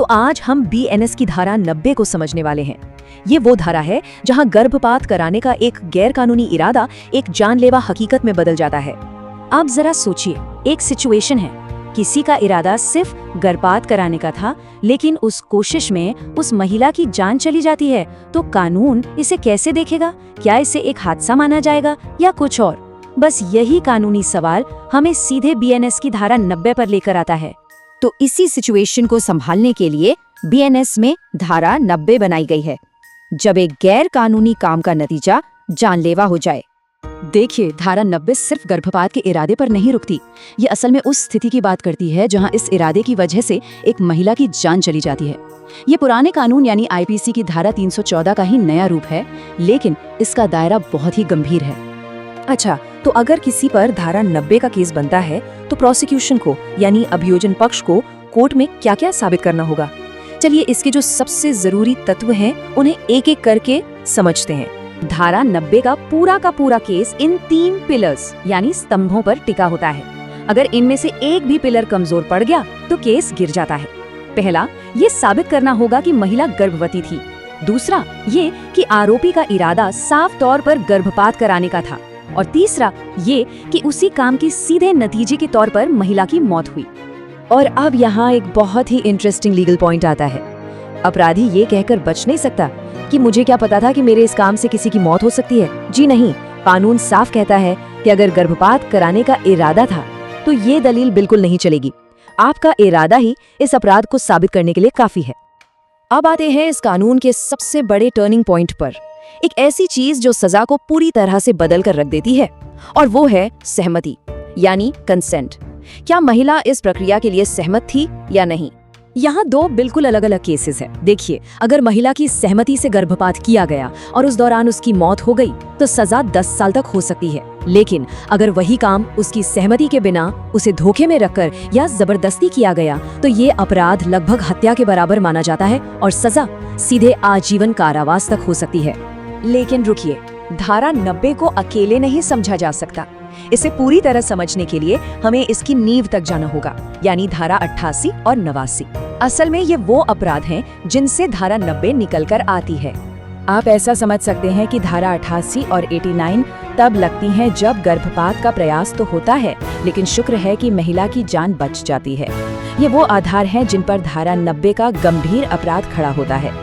तो आज हम बीएनएस की धारा 90 को समझने वाले हैं। ये वो धारा है जहां गर्भपात कराने का एक गैरकानूनी इरादा एक जानलेवा हकीकत में बदल जाता है। आप जरा सोचिए, एक सिचुएशन है, किसी का इरादा सिर्फ गर्भपात कराने का था, लेकिन उस कोशिश में उस महिला की जान चली जाती है, तो कानून इसे कैसे देखेगा? क्या इसे एक हादसा माना जाएगा या कुछ और? बस यही कानूनी सवाल हमें सीधे बीएनएस की धारा 90 पर लेकर आता है। तो इसी सिचुएशन को संभालने के लिए बीएनएस में धारा 90 बनाई गई है, जब एक गैर कानूनी काम का नतीजा जानलेवा हो जाए। देखिए, धारा 90 सिर्फ गर्भपात के इरादे पर नहीं रुकती। ये असल में उस स्थिति की बात करती है जहां इस इरादे की वजह से एक महिला की जान चली जाती है। ये पुराने कानून यानी आईपीसी की धारा 314 का ही नया रूप है, लेकिन इसका दायरा बहुत ही गंभीर है। अच्छा, तो अगर किसी पर धारा 90 का केस बनता है तो प्रोसिक्यूशन को यानी अभियोजन पक्ष को कोर्ट में क्या-क्या साबित करना होगा? चलिए, इसके जो सबसे जरूरी तत्व हैं उन्हें एक एक करके समझते हैं। धारा 90 का पूरा केस इन 3 पिलर्स यानी स्तंभों पर टिका होता है। अगर इनमें से एक भी पिलर कमजोर पड़ गया तो केस गिर जाता है। पहला, ये साबित करना होगा कि महिला गर्भवती थी। दूसरा, ये कि आरोपी का इरादा साफ तौर पर गर्भपात कराने का था। और तीसरा, ये कि उसी काम के सीधे नतीजे के तौर पर महिला की मौत हुई। और अब यहाँ एक बहुत ही इंटरेस्टिंग लीगल पॉइंट आता है। अपराधी ये कहकर बच नहीं सकता कि मुझे क्या पता था कि मेरे इस काम से किसी की मौत हो सकती है। जी नहीं, कानून साफ कहता है कि अगर गर्भपात कराने का इरादा था तो ये दलील बिल्कुल नहीं चलेगी। आपका इरादा ही इस अपराध को साबित करने के लिए काफी है। अब आते हैं इस कानून के सबसे बड़े टर्निंग पॉइंट पर, एक ऐसी चीज जो सजा को पूरी तरह से बदल कर रख देती है, और वो है सहमति यानी कंसेंट। क्या महिला इस प्रक्रिया के लिए सहमत थी या नहीं? यहाँ 2 बिल्कुल अलग अलग केसेस हैं। देखिए, अगर महिला की सहमति से गर्भपात किया गया और उस दौरान उसकी मौत हो गई तो सजा 10 साल तक हो सकती है। लेकिन अगर वही काम उसकी सहमति के बिना उसे धोखे में रखकर या जबरदस्ती किया गया तो ये अपराध लगभग हत्या के बराबर माना जाता है और सजा सीधे आजीवन कारावास तक हो सकती है। लेकिन रुकिए, धारा 90 को अकेले नहीं समझा जा सकता। इसे पूरी तरह समझने के लिए हमें इसकी नींव तक जाना होगा, यानी धारा 88 और 89। असल में ये वो अपराध हैं जिनसे धारा 90 निकलकर आती है। आप ऐसा समझ सकते हैं कि धारा 88 और 89 तब लगती हैं जब गर्भपात का प्रयास तो होता है, लेकिन शुक्र है कि महिला की जान बच जाती है। ये वो आधार हैं जिन पर धारा 90 का गंभीर अपराध खड़ा होता है।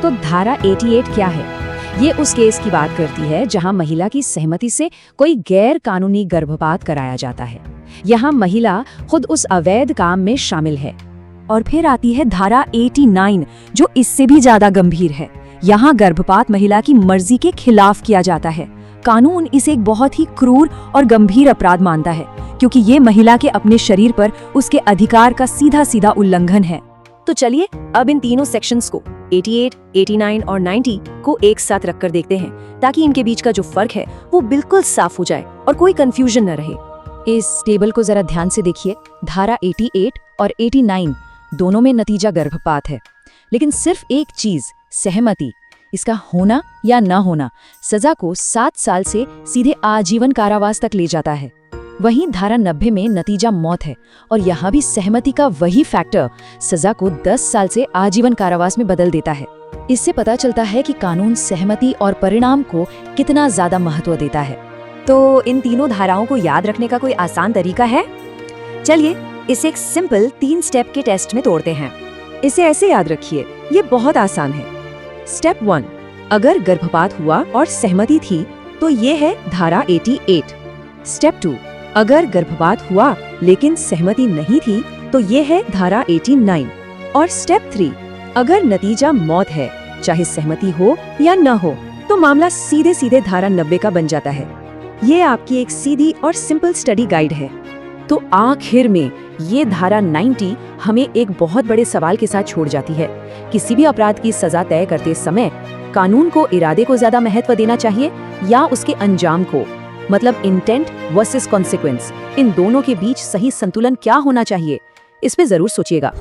तो धारा 88 क्या है? ये उस केस की बात करती है जहां महिला की सहमति से कोई गैर कानूनी गर्भपात कराया जाता है। यहाँ महिला खुद उस अवैध काम में शामिल है। और फिर आती है धारा 89 जो इससे भी ज्यादा गंभीर है। यहाँ गर्भपात महिला की मर्जी के खिलाफ किया जाता है। कानून इसे एक बहुत ही क्रूर और गंभीर अपराध मानता है, क्योंकि ये महिला के अपने शरीर पर उसके अधिकार का सीधा उल्लंघन है। तो चलिए अब इन तीनों सेक्शंस को 88, 89 और 90 को एक साथ रखकर देखते हैं, ताकि इनके बीच का जो फर्क है वो बिल्कुल साफ हो जाए और कोई कंफ्यूजन न रहे। इस टेबल को जरा ध्यान से देखिए। धारा 88 और 89 दोनों में नतीजा गर्भपात है, लेकिन सिर्फ एक चीज, सहमति, इसका होना या न होना सजा को 7 साल से सीधे आजीवन कारावास तक ले जाता है। वहीं धारा 90 में नतीजा मौत है, और यहाँ भी सहमति का वही फैक्टर सजा को 10 साल से आजीवन कारावास में बदल देता है। इससे पता चलता है कि कानून सहमति और परिणाम को कितना ज्यादा महत्व देता है। तो इन तीनों धाराओं को याद रखने का कोई आसान तरीका है? चलिए इसे एक सिंपल 3 स्टेप के टेस्ट में तोड़ते हैं। इसे ऐसे याद रखिए, ये बहुत आसान है। स्टेप 1, अगर गर्भपात हुआ और सहमति थी तो ये है धारा 88। स्टेप 2, अगर गर्भपात हुआ लेकिन सहमति नहीं थी तो ये है धारा 89। और स्टेप 3, अगर नतीजा मौत है, चाहे सहमति हो या न हो, तो मामला सीधे धारा 90 का बन जाता है। ये आपकी एक सीधी और सिंपल स्टडी गाइड है। तो आखिर में ये धारा 90 हमें एक बहुत बड़े सवाल के साथ छोड़ जाती है। किसी भी अपराध की सजा तय करते समय कानून को इरादे को ज्यादा महत्व देना चाहिए या उसके अंजाम को, मतलब इंटेंट वर्सेस कॉन्सिक्वेंस, इन दोनों के बीच सही संतुलन क्या होना चाहिए, इस पे जरूर सोचिएगा।